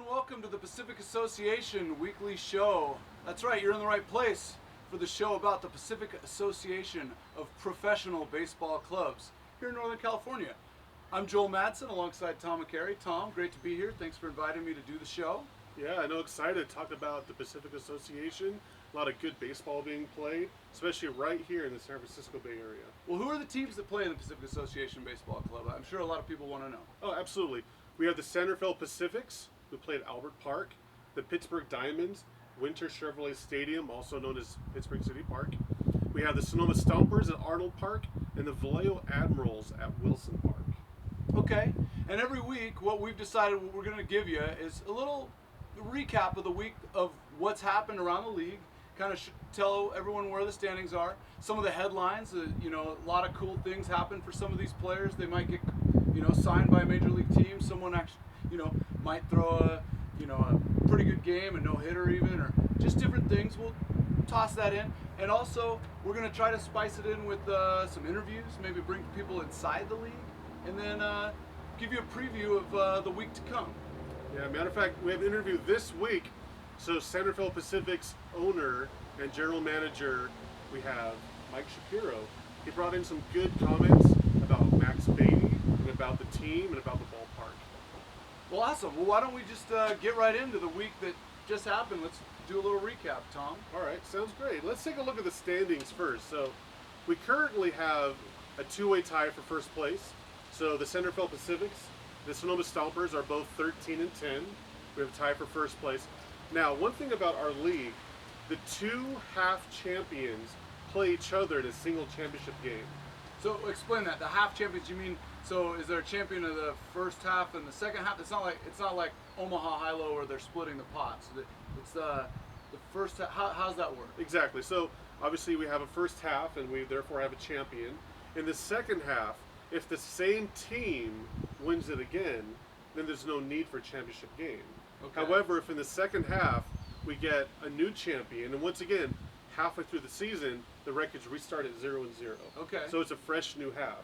welcome to the Pacific Association weekly show. That's right, you're in the right place for the show about the Pacific Association of Professional Baseball Clubs here in Northern California. I'm Joel Madsen alongside Tom McCary. Tom, great to be here. Thanks for inviting me to do the show. Yeah, I know, excited to talk about the Pacific Association. A lot of good baseball being played, especially right here in the San Francisco Bay Area. Well, who are the teams that play in the Pacific Association Baseball Club? I'm sure a lot of people want to know. Oh, absolutely. We have the Centerville Pacifics, who play at Albert Park, the Pittsburgh Diamonds, Winter Chevrolet Stadium, also known as Pittsburgh City Park. We have the Sonoma Stompers at Arnold Park, and the Vallejo Admirals at Wilson Park. Okay, and every week what we've decided what we're going to give you is a little recap of the week of what's happened around the league, kind of tell everyone where the standings are, some of the headlines, a lot of cool things happen for some of these players. They might get, signed by a major league team. Someone actually, might throw a pretty good game, a no-hitter even, or just different things. We'll toss that in. And also, we're going to try to spice it in with some interviews, maybe bring people inside the league, and then give you a preview of the week to come. Yeah, matter of fact, we have an interview this week. So Centerville Pacific's owner and general manager, we have Mike Shapiro. He brought in some good comments about Max Beatty and about the team and about the ballpark. Well, awesome. Well, why don't we just get right into the week that just happened? Let's do a little recap, Tom. All right, sounds great. Let's take a look at the standings first. So we currently have a two-way tie for first place. So the Centerville Pacifics, the Sonoma Stompers are both 13 and 10. We have a tie for first place. Now, one thing about our league, the two half champions play each other in a single championship game. So explain that. The half champions, you mean, so is there a champion of the first half and the second half? It's not like Omaha High-Low where they're splitting the pots. It's the first half. How's that work? Exactly. So obviously we have a first half and we therefore have a champion. In the second half, if the same team wins it again, then there's no need for a championship game. Okay. However, if in the second half we get a new champion, and once again, halfway through the season, the records restart at 0-0. Okay. So it's a fresh new half.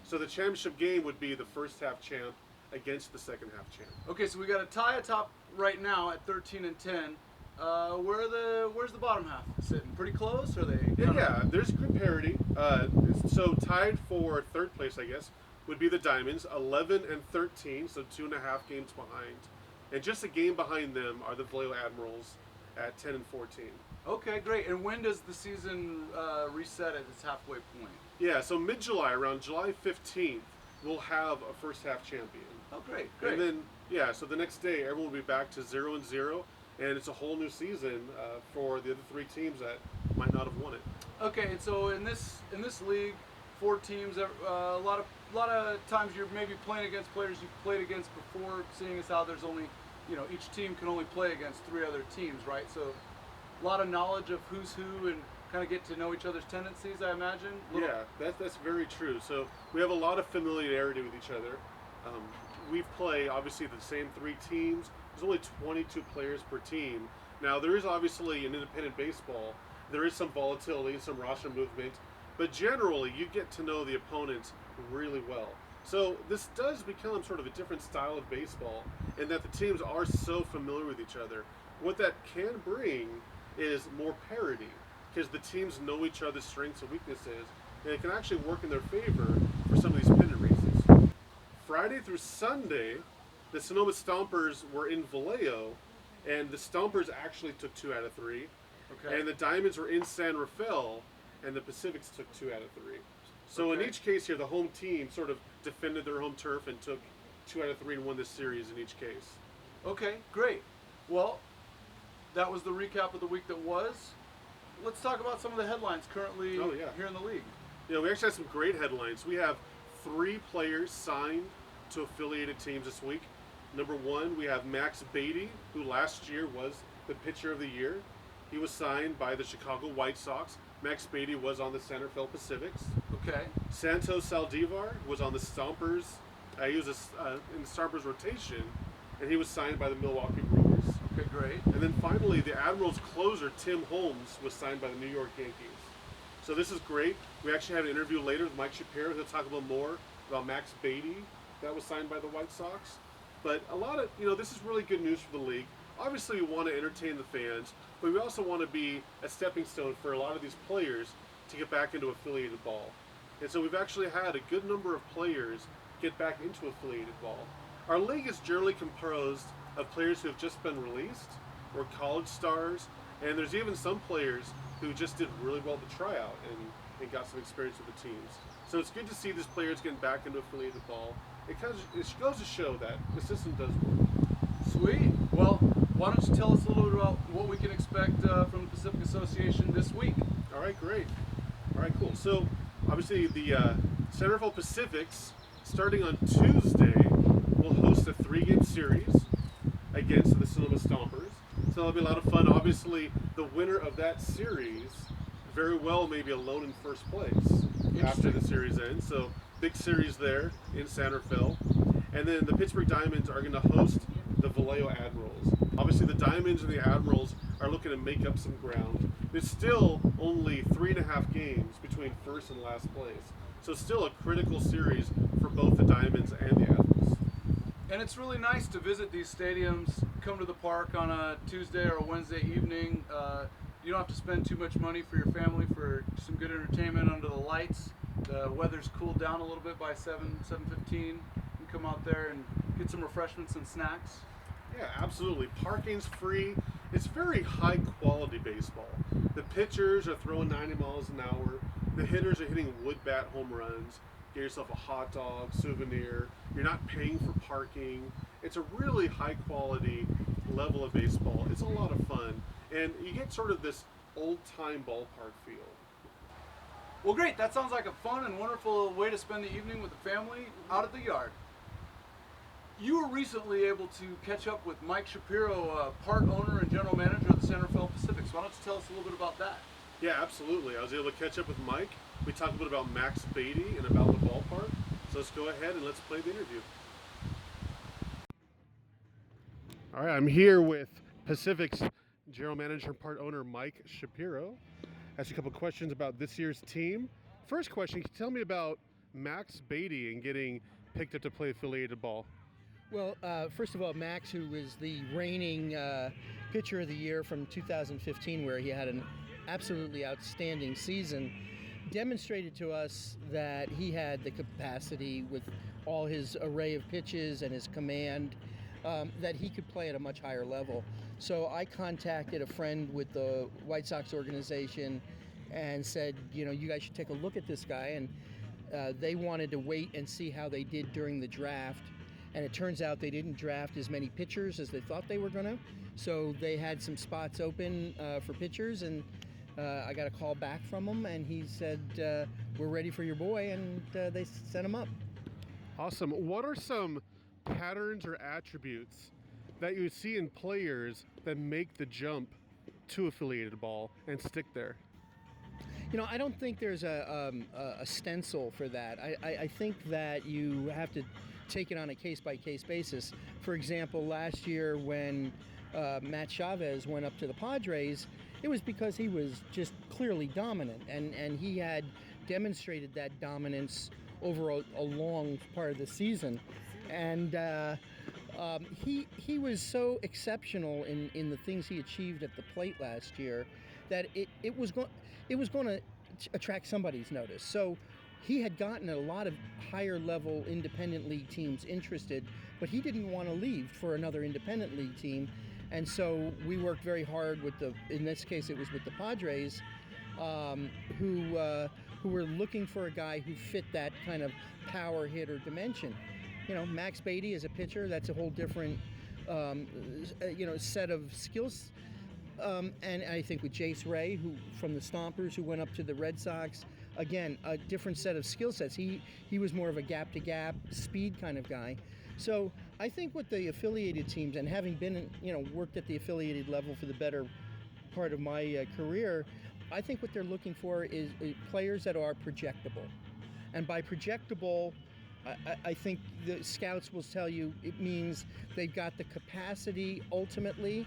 So the championship game would be the first half champ against the second half champ. Okay, so we got a tie atop right now at 13 and 10. Where's the bottom half sitting? Pretty close? Or are they? Yeah, there's good parity. So tied for third place, I guess, would be the Diamonds, 11 and 13, so 2.5 games behind. And just a game behind them are the Vallejo Admirals at 10 and 14. Okay, great. And when does the season reset at its halfway point? Yeah, so mid-July, around July 15th, we'll have a first half champion. Oh, great. And then, so the next day, everyone will be back to 0-0, and it's a whole new season for the other three teams that might not have won it. Okay, and so in this league, 4 teams, a lot of times you're maybe playing against players you've played against before, seeing as how there's only, each team can only play against 3 other teams, right? So a lot of knowledge of who's who and kind of get to know each other's tendencies, I imagine. Yeah, that's very true. So we have a lot of familiarity with each other. We play, obviously, the same 3 teams. There's only 22 players per team. Now, there is obviously in independent baseball, there is some volatility, some roster movement, but generally, you get to know the opponents really well. So this does become sort of a different style of baseball in that the teams are so familiar with each other. What that can bring is more parity because the teams know each other's strengths and weaknesses, and it can actually work in their favor for some of these pennant races. Friday through Sunday, the Sonoma Stompers were in Vallejo, and the Stompers actually took 2 out of 3. Okay. And the Diamonds were in San Rafael, and the Pacifics took 2 out of 3. So in each case here, the home team sort of defended their home turf and took 2 out of 3 and won this series in each case. Okay, great. Well, that was the recap of the week that was. Let's talk about some of the headlines currently here in the league. We actually have some great headlines. We have 3 players signed to affiliated teams this week. Number 1, we have Max Beatty, who last year was the pitcher of the year. He was signed by the Chicago White Sox. Max Beatty was on the Centerville Pacifics. Okay. Santos Saldivar was on the Stompers. He was in the Stompers rotation, and he was signed by the Milwaukee Brewers. Okay, great. And then finally, the Admirals closer, Tim Holmes, was signed by the New York Yankees. So this is great. We actually have an interview later with Mike Shapiro. He'll talk a little more about Max Beatty that was signed by the White Sox. But a lot of, this is really good news for the league. Obviously, we want to entertain the fans, but we also want to be a stepping stone for a lot of these players to get back into affiliated ball. And so we've actually had a good number of players get back into affiliated ball. Our league is generally composed of players who have just been released or college stars, and there's even some players who just did really well at the tryout and got some experience with the teams. So it's good to see these players getting back into affiliated ball. It goes to show that the system does work. Sweet. Well, why don't you tell us a little bit about what we can expect from the Pacific Association this week? All right, great. All right, cool. So obviously the Centerville Pacifics, starting on Tuesday, will host a 3-game series against the Sonoma Stompers. So that'll be a lot of fun. Obviously, the winner of that series very well may be alone in first place after the series ends. So big series there in Centerville. And then the Pittsburgh Diamonds are going to host the Vallejo Admirals. Obviously, the Diamonds and the Admirals are looking to make up some ground. There's still only 3.5 games between first and last place. So still a critical series for both the Diamonds and the Admirals. And it's really nice to visit these stadiums, come to the park on a Tuesday or a Wednesday evening. You don't have to spend too much money for your family for some good entertainment under the lights. The weather's cooled down a little bit by 7:15. You can come out there and get some refreshments and snacks. Yeah, absolutely. Parking's free. It's very high quality baseball. The pitchers are throwing 90 miles an hour. The hitters are hitting wood bat home runs. Get yourself a hot dog, souvenir. You're not paying for parking. It's a really high quality level of baseball. It's a lot of fun. And you get sort of this old time ballpark feel. Well, great. That sounds like a fun and wonderful way to spend the evening with the family out at the yard. You were recently able to catch up with Mike Shapiro, part owner and general manager of the Centerville Pacifics. Why don't you tell us a little bit about that? Yeah, absolutely. I was able to catch up with Mike. We talked a bit about Max Beatty and about the ballpark. So let's go ahead and let's play the interview. All right, I'm here with Pacific's general manager and part owner Mike Shapiro. Ask you a couple questions about this year's team. First question, can you tell me about Max Beatty and getting picked up to play affiliated ball? Well, first of all, Max, who was the reigning pitcher of the year from 2015, where he had an absolutely outstanding season, demonstrated to us that he had the capacity with all his array of pitches and his command that he could play at a much higher level. So I contacted a friend with the White Sox organization and said, you guys should take a look at this guy. And they wanted to wait and see how they did during the draft. And it turns out they didn't draft as many pitchers as they thought they were going to. So they had some spots open for pitchers, and I got a call back from him, and he said, we're ready for your boy, and they sent him up. Awesome. What are some patterns or attributes that you see in players that make the jump to affiliated ball and stick there? I don't think there's a stencil for that. I think that you have to take it on a case-by-case basis. For example, last year when Matt Chavez went up to the Padres, it was because he was just clearly dominant, and he had demonstrated that dominance over a long part of the season. And he was so exceptional in the things he achieved at the plate last year that it was going to attract somebody's notice. So he had gotten a lot of higher level independent league teams interested, but he didn't want to leave for another independent league team. And so we worked very hard in this case it was with the Padres, who were looking for a guy who fit that kind of power hitter dimension. Max Beatty is a pitcher. That's a whole different, set of skills. And I think with Jace Ray, who from the Stompers, who went up to the Red Sox, again, a different set of skill sets. He was more of a gap-to-gap speed kind of guy. So I think with the affiliated teams, and having been, worked at the affiliated level for the better part of my career, I think what they're looking for is players that are projectable. And by projectable, I think the scouts will tell you it means they've got the capacity ultimately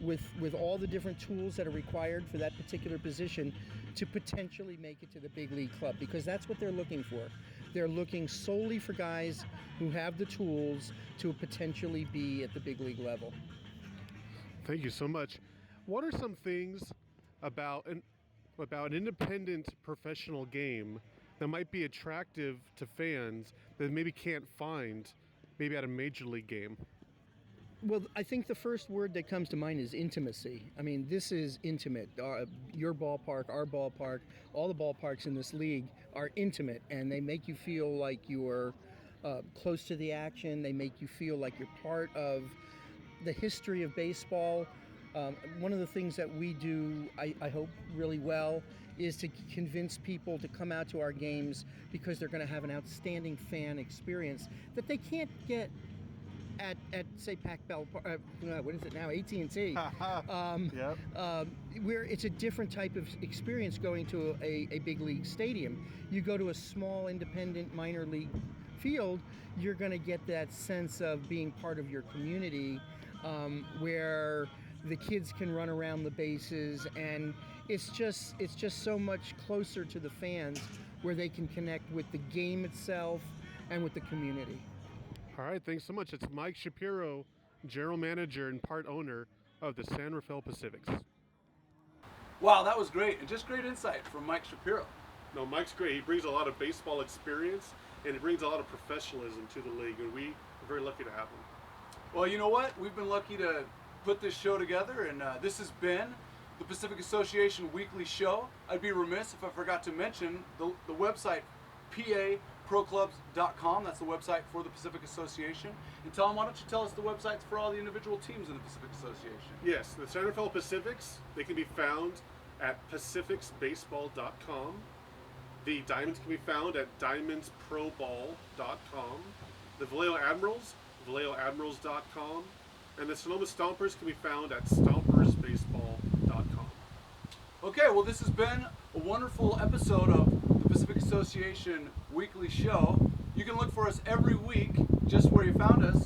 with all the different tools that are required for that particular position to potentially make it to the big league club, because that's what they're looking for. They're looking solely for guys who have the tools to potentially be at the big league level. Thank you so much. What are some things about an independent professional game that might be attractive to fans that maybe can't find maybe at a major league game? Well, I think the first word that comes to mind is intimacy. I mean, this is intimate. Your ballpark, our ballpark, all the ballparks in this league are intimate, and they make you feel like you're close to the action. They make you feel like you're part of the history of baseball. One of the things that we do, I hope, really well is to convince people to come out to our games because they're going to have an outstanding fan experience that they can't get at say Pac Bell, what is it now, AT&T. Yep. Where it's a different type of experience going to a big league stadium. You go to a small independent minor league field, you're going to get that sense of being part of your community, where the kids can run around the bases, and it's just so much closer to the fans, where they can connect with the game itself and with the community. All right, thanks so much. It's Mike Shapiro, general manager and part owner of the San Rafael Pacifics. Wow, that was great, and just great insight from Mike Shapiro. No, Mike's great. He brings a lot of baseball experience, and he brings a lot of professionalism to the league, and we are very lucky to have him. Well, you know what? We've been lucky to put this show together, and this has been the Pacific Association Weekly Show. I'd be remiss if I forgot to mention the website, paproclubs.com. That's the website for the Pacific Association. And Tom, why don't you tell us the websites for all the individual teams in the Pacific Association? Yes, the San Rafael Pacifics, they can be found at pacificsbaseball.com. The Diamonds can be found at diamondsproball.com. The Vallejo Admirals, vallejoadmirals.com. And the Sonoma Stompers can be found at stompersbaseball.com. Okay, well, this has been a wonderful episode of the Pacific Association Weekly Show. You can look for us every week just where you found us